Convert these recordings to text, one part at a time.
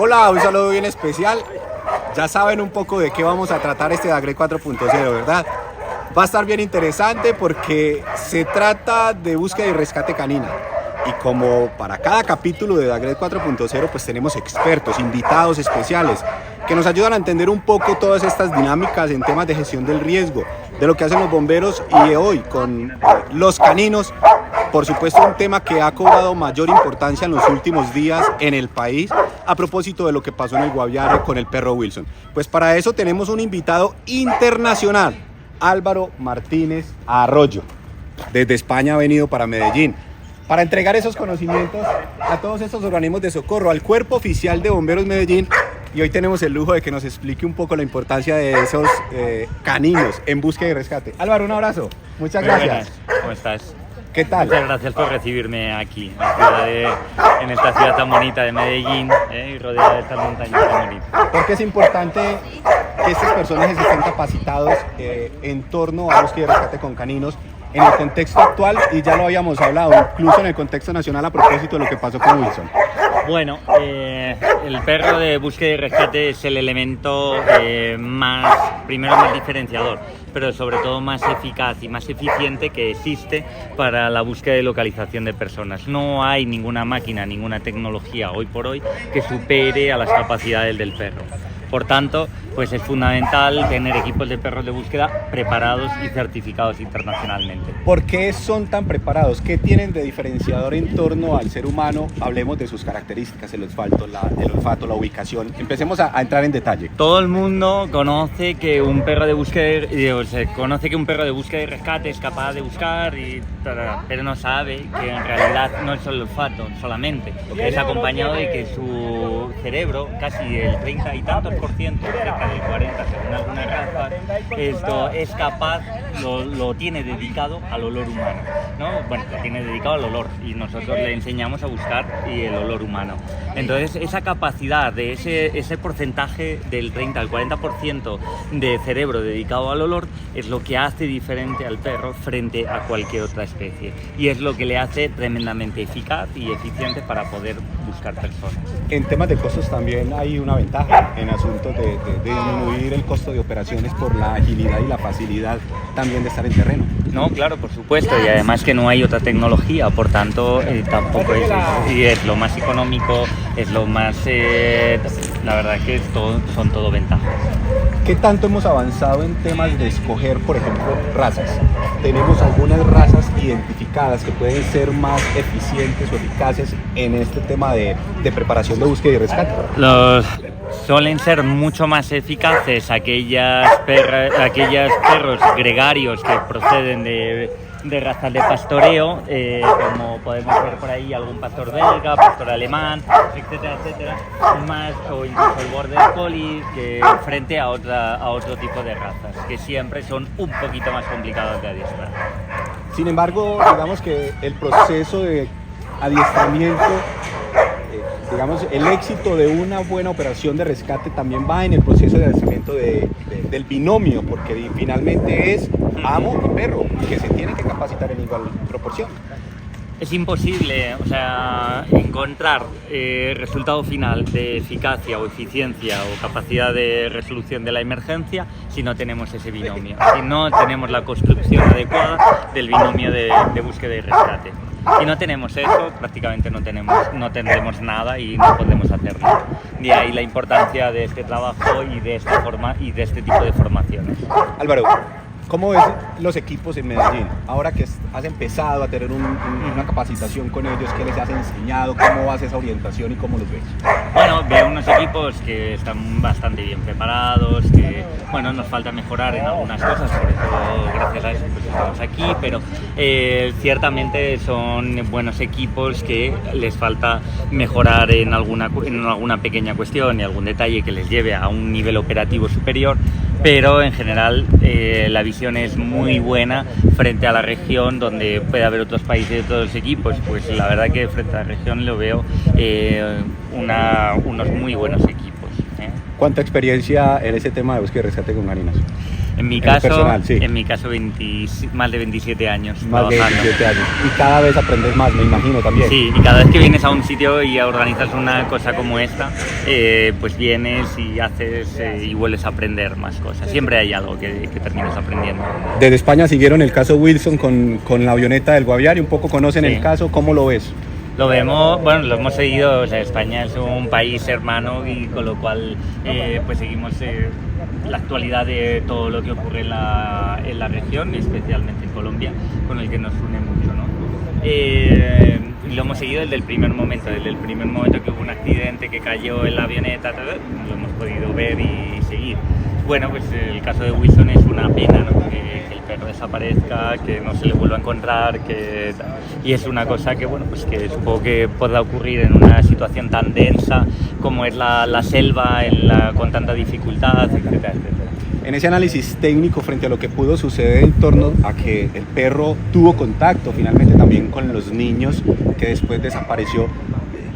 Hola, un saludo bien especial. Ya saben un poco de qué vamos a tratar este Dagred 4.0, ¿verdad? Va a estar bien interesante porque se trata de búsqueda y rescate canina. Y como para cada capítulo de Dagred 4.0, pues tenemos expertos, invitados especiales, que nos ayudan a entender un poco todas estas dinámicas en temas de gestión del riesgo, de lo que hacen los bomberos y hoy con los caninos. Por supuesto, un tema que ha cobrado mayor importancia en los últimos días en el país a propósito de lo que pasó en el Guaviare con el perro Wilson. Pues para eso tenemos un invitado internacional, Álvaro Martínez Arroyo. Desde España ha venido para Medellín para entregar esos conocimientos a todos estos organismos de socorro, al Cuerpo Oficial de Bomberos Medellín. Y hoy tenemos el lujo de que nos explique un poco la importancia de esos caninos en búsqueda y rescate. Álvaro, un abrazo. Muchas gracias. Buenas. ¿Cómo estás? ¿Qué tal? Muchas gracias por recibirme aquí, en esta ciudad tan bonita de Medellín, y rodeada de estas montañas tan bonitas. Porque es importante que estos personajes estén capacitados en torno a búsqueda y rescate con caninos en el contexto actual, y ya lo habíamos hablado, incluso en el contexto nacional a propósito de lo que pasó con Wilson. Bueno, el perro de búsqueda y rescate es el elemento más diferenciador, pero sobre todo más eficaz y más eficiente que existe para la búsqueda y localización de personas. No hay ninguna máquina, ninguna tecnología hoy por hoy que supere a las capacidades del perro. Por tanto, pues es fundamental tener equipos de perros de búsqueda preparados y certificados internacionalmente. ¿Por qué son tan preparados? ¿Qué tienen de diferenciador en torno al ser humano? Hablemos de sus características, el olfato, la ubicación. Empecemos a entrar en detalle. Todo el mundo conoce que un perro de búsqueda y rescate es capaz de buscar, pero no sabe que en realidad no es el olfato solamente. Es acompañado de que su cerebro, casi el 30 y tantos %, cerca del 40 según algunas razas, esto es capaz, lo tiene dedicado al olor humano, ¿no? Bueno, lo tiene dedicado al olor y nosotros le enseñamos a buscar el olor humano. Entonces, esa capacidad de ese porcentaje del 30 al 40% de cerebro dedicado al olor es lo que hace diferente al perro frente a cualquier otra especie, y es lo que le hace tremendamente eficaz y eficiente para poder buscar personas. En temas de costos también hay una ventaja en asuntos de disminuir el costo de operaciones por la agilidad y la facilidad también de estar en terreno. No, claro, por supuesto, y además que no hay otra tecnología, por tanto tampoco es lo más económico, es lo más, la verdad que son todo ventajas. ¿Qué tanto hemos avanzado en temas de escoger, por ejemplo, razas? Tenemos algunas razas identificadas que pueden ser más eficientes o eficaces en este tema de preparación de búsqueda y rescate. Suelen ser mucho más eficaces aquellos perros gregarios que proceden de razas de pastoreo, como podemos ver por ahí algún pastor belga, pastor alemán, etcétera, etcétera, o incluso el border collie, que frente a otro tipo de razas, que siempre son un poquito más complicadas de adiestrar. Sin embargo, digamos que el proceso de adiestramiento, digamos, el éxito de una buena operación de rescate también va en el proceso de adiestramiento del binomio, porque finalmente es amo y perro, que se tienen que capacitar en igual proporción. Es imposible, encontrar resultado final de eficacia o eficiencia o capacidad de resolución de la emergencia si no tenemos ese binomio, si no tenemos la construcción adecuada del binomio de búsqueda y rescate. Si no tenemos eso, prácticamente no tendremos nada y no podemos hacer nada. De ahí la importancia de este trabajo y de esta forma y de este tipo de formaciones. Álvaro, ¿cómo ves los equipos en Medellín? Ahora que has empezado a tener una capacitación con ellos, ¿qué les has enseñado? ¿Cómo vas esa orientación y cómo los ves? Bueno, veo unos equipos que están bastante bien preparados, que nos falta mejorar en algunas cosas, sobre todo gracias a eso pues estamos aquí, pero ciertamente son buenos equipos que les falta mejorar en alguna pequeña cuestión y algún detalle que les lleve a un nivel operativo superior, pero en general la visión es muy buena frente a la región, donde puede haber otros países y otros equipos. Pues la verdad que frente a la región lo veo unos muy buenos equipos. ¿Cuánta experiencia en ese tema de búsqueda y rescate con caninos? En mi el caso, personal, sí. en mi caso más de 27 años Más de trabajando. 17 años. Y cada vez aprendes más, me imagino también. Sí, y cada vez que vienes a un sitio y organizas una cosa como esta, pues vienes y haces y vuelves a aprender más cosas. Siempre hay algo que terminas aprendiendo. Desde España siguieron el caso Wilson con la avioneta del Guaviare, un poco conocen Sí. el caso, ¿cómo lo ves? Lo vemos, bueno, lo hemos seguido, o sea, España es un país hermano y con lo cual pues seguimos la actualidad de todo lo que ocurre en la región, especialmente en Colombia, con el que nos une mucho, ¿no? Y lo hemos seguido desde el primer momento que hubo un accidente, que cayó en la avioneta, todo, lo hemos podido ver y seguir. Bueno, pues el caso de Wilson es una pena, ¿no? Que el perro desaparezca, que no se le vuelva a encontrar, y es una cosa que, bueno, pues que supongo que pueda ocurrir en una situación tan densa como es la selva, con tanta dificultad, etcétera, etcétera. En ese análisis técnico frente a lo que pudo suceder en torno a que el perro tuvo contacto finalmente también con los niños que después desapareció,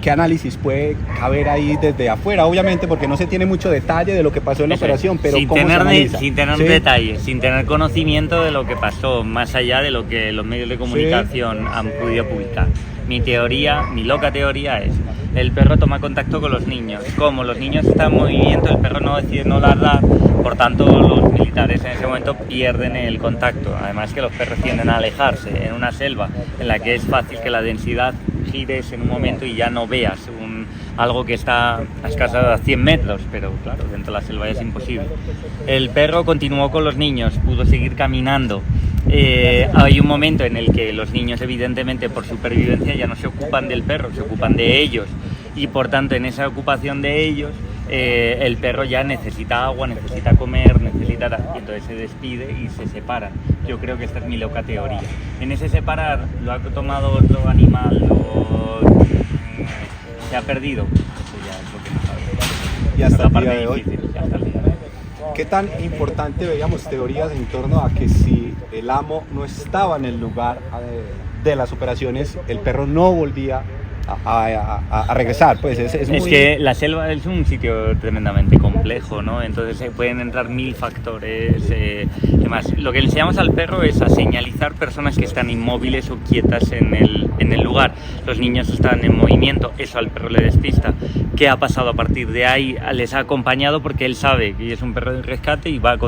¿qué análisis puede caber ahí desde afuera? Obviamente porque no se tiene mucho detalle de lo que pasó en la operación, pero ¿cómo se analiza? Sin tener ¿Sí? detalles, sin tener conocimiento de lo que pasó, más allá de lo que los medios de comunicación han podido publicar. Mi loca teoría es: el perro toma contacto con los niños. Como los niños están en movimiento, el perro no decide no ladrar, por tanto los militares en ese momento pierden el contacto. Además que los perros tienden a alejarse en una selva en la que es fácil que la densidad gires en un momento y ya no veas algo que está a escasa 100 metros, pero claro, dentro de la selva es imposible. El perro continuó con los niños, pudo seguir caminando. Hay un momento en el que los niños, evidentemente, por supervivencia ya no se ocupan del perro, se ocupan de ellos, y por tanto en esa ocupación de ellos el perro ya necesita agua, necesita comer, y entonces se despide y se separan. Yo creo que esta es mi loca teoría. En ese separar lo ha tomado otro animal, se ha perdido. Eso ya es lo que no sabemos. Y hasta La el parte día de hoy. difícil, hasta el día de hoy. ¿Qué tan importante veíamos teorías en torno a que si el amo no estaba en el lugar de las operaciones, el perro no volvía a regresar? Pues es muy... que la selva es un sitio tremendamente complejo, ¿no? Entonces pueden entrar 1000 factores. Además, lo que le enseñamos al perro es a señalizar personas que están inmóviles o quietas en el lugar. Los niños están en movimiento, eso al perro le despista. ¿Qué ha pasado a partir de ahí? Les ha acompañado porque él sabe que es un perro de rescate y va a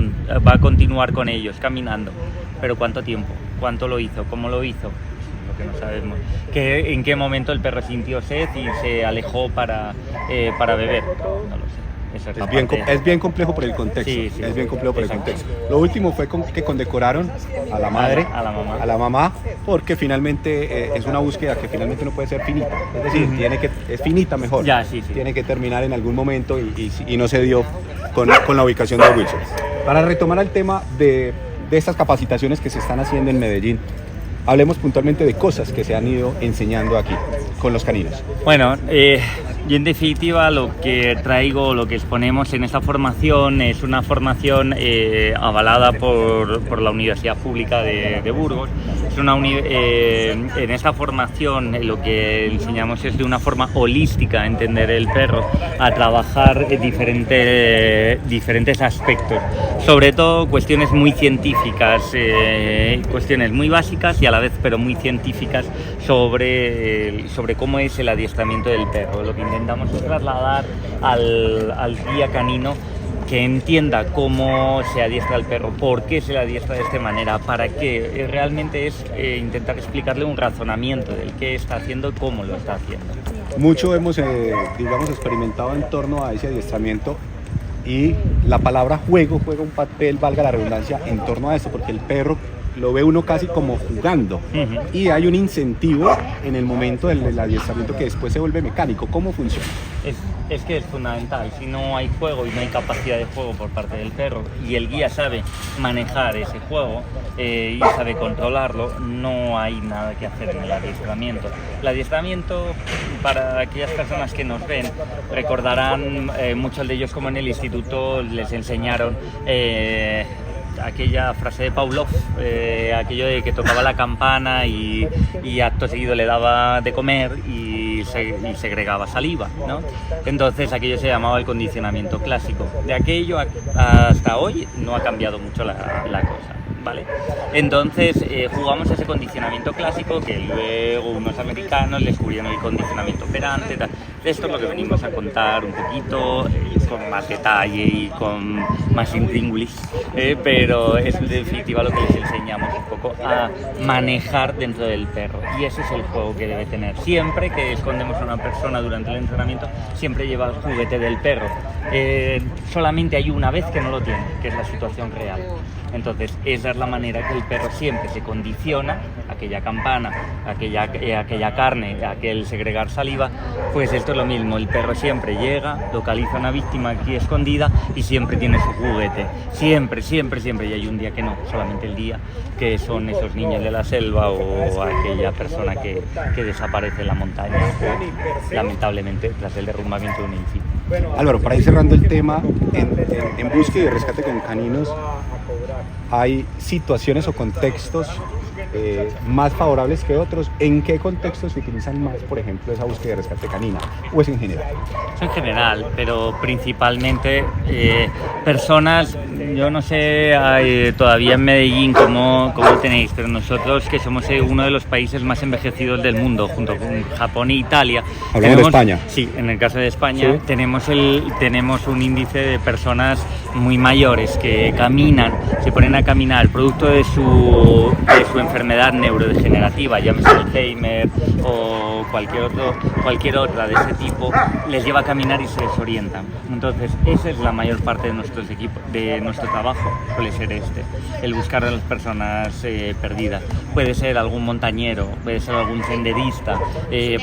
continuar con ellos, caminando. Pero ¿cuánto tiempo? ¿Cuánto lo hizo? ¿Cómo lo hizo? Lo que no sabemos. ¿En qué momento el perro sintió sed y se alejó para beber? No lo sé. Esa es la parte. Es bien complejo por el contexto. Sí, sí, es bien complejo por el exacto. contexto. Lo último fue que condecoraron a la madre, a la mamá. porque finalmente es una búsqueda que finalmente no puede ser finita. Es decir, es finita mejor. Ya, sí. Tiene que terminar en algún momento y no se dio con la ubicación de Wilson. Para retomar el tema de estas capacitaciones que se están haciendo en Medellín, hablemos puntualmente de cosas que se han ido enseñando aquí con los caninos. Bueno, yo en definitiva lo que traigo, lo que exponemos en esta formación es una formación avalada por la Universidad Pública de Burgos. En esta formación lo que enseñamos es de una forma holística entender el perro, a trabajar diferentes aspectos, sobre todo cuestiones muy científicas, cuestiones muy básicas y a la vez pero muy científicas sobre cómo es el adiestramiento del perro. Lo que intentamos es trasladar al guía canino que entienda cómo se adiestra el perro, por qué se le adiestra de esta manera, para qué. Realmente es intentar explicarle un razonamiento del qué está haciendo y cómo lo está haciendo. Mucho hemos, experimentado en torno a ese adiestramiento y la palabra juego juega un papel, valga la redundancia, en torno a esto, porque el perro lo ve uno casi como jugando y hay un incentivo en el momento del adiestramiento que después se vuelve mecánico. ¿Cómo funciona? Es que es fundamental. Si no hay juego y no hay capacidad de juego por parte del perro y el guía sabe manejar ese juego y sabe controlarlo, no hay nada que hacer en el adiestramiento. El adiestramiento, para aquellas personas que nos ven, recordarán muchos de ellos como en el instituto les enseñaron aquella frase de Pavlov, aquello de que tocaba la campana y acto seguido le daba de comer y segregaba saliva, ¿no? Entonces aquello se llamaba el condicionamiento clásico. De aquello hasta hoy no ha cambiado mucho la cosa, ¿vale? Entonces jugamos ese condicionamiento clásico que luego unos americanos descubrieron el condicionamiento operante, tal. Esto es lo que venimos a contar un poquito con más detalle y con más intríngulis, pero es en definitiva lo que les enseñamos un poco a manejar dentro del perro, y ese es el juego que debe tener. Siempre que escondemos a una persona durante el entrenamiento, siempre lleva el juguete del perro. Solamente hay una vez que no lo tiene, que es la situación real. Entonces esa es la manera que el perro siempre se condiciona, aquella campana, aquella carne, aquel segregar saliva. Pues esto es lo mismo, el perro siempre llega, localiza a una víctima aquí escondida y siempre tiene su juguete, siempre, y hay un día que no, solamente el día que son esos niños de la selva o aquella persona que desaparece en la montaña, lamentablemente tras el derrumbamiento de un edificio. Álvaro, para ir cerrando el tema, en búsqueda y rescate con caninos, ¿hay situaciones o contextos más favorables que otros? ¿En qué contextos se utilizan más, por ejemplo, esa búsqueda y rescate canina? ¿O es en general? Es en general, pero principalmente personas, yo no sé todavía en Medellín cómo tenéis, pero nosotros que somos uno de los países más envejecidos del mundo, junto con Japón e Italia. Hablamos de España. Sí, en el caso de España, ¿sí? tenemos un índice de personas muy mayores que caminan, se ponen a caminar producto de su enfermedad neurodegenerativa, llámese Alzheimer o cualquier otra de ese tipo, les lleva a caminar y se desorientan. Entonces esa es la mayor parte de nuestro trabajo, suele ser el buscar a las personas perdidas. Puede ser algún montañero, puede ser algún senderista,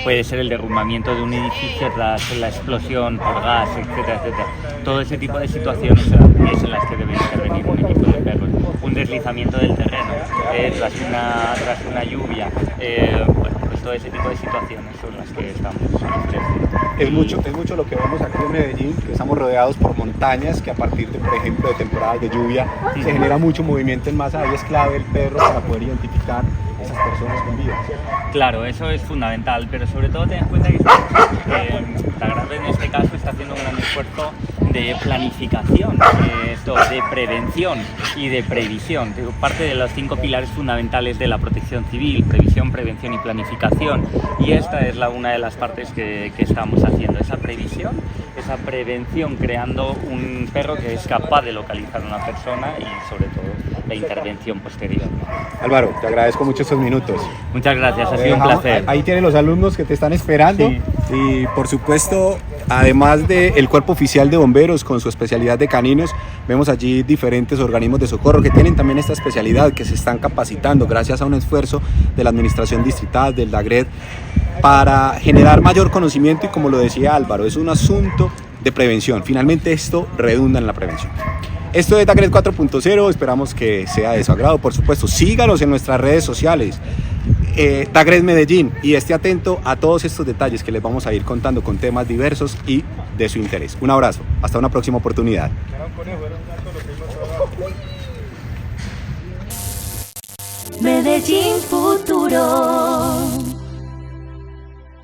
puede ser el derrumbamiento de un edificio tras la explosión por gas, etcétera, etcétera. Todo ese tipo de situaciones es en las que debe intervenir un equipo de perros. Un deslizamiento del terreno tras una lluvia, pues todo ese tipo de situaciones son las que estamos enfrentando. Es mucho lo que vemos aquí en Medellín, que estamos rodeados por montañas, que a partir de, por ejemplo, de temporadas de lluvia, se genera mucho movimiento en masa. Ahí es clave el perro para poder identificar esas personas con vida. Claro, eso es fundamental, pero sobre todo ten en cuenta que Tagrave en este caso está haciendo un gran esfuerzo de planificación, de prevención y de previsión. Parte de los 5 pilares fundamentales de la protección civil: previsión, prevención y planificación. Y esta es una de las partes que estamos haciendo, esa previsión, esa prevención, creando un perro que es capaz de localizar a una persona y sobre todo la intervención posterior. Álvaro, te agradezco mucho estos minutos. Muchas gracias, ha sido un placer. Ahí tienen los alumnos que te están esperando. Sí. Y por supuesto, además del Cuerpo Oficial de Bomberos con su especialidad de caninos, vemos allí diferentes organismos de socorro que tienen también esta especialidad, que se están capacitando gracias a un esfuerzo de la Administración Distrital, del DAGRED, para generar mayor conocimiento. Y como lo decía Álvaro, es un asunto de prevención. Finalmente esto redunda en la prevención. Esto es DAGRED 4.0, esperamos que sea de su agrado. Por supuesto, síganos en nuestras redes sociales, DAGRED Medellín, y esté atento a todos estos detalles que les vamos a ir contando con temas diversos y de su interés. Un abrazo, hasta una próxima oportunidad. Medellín Futuro.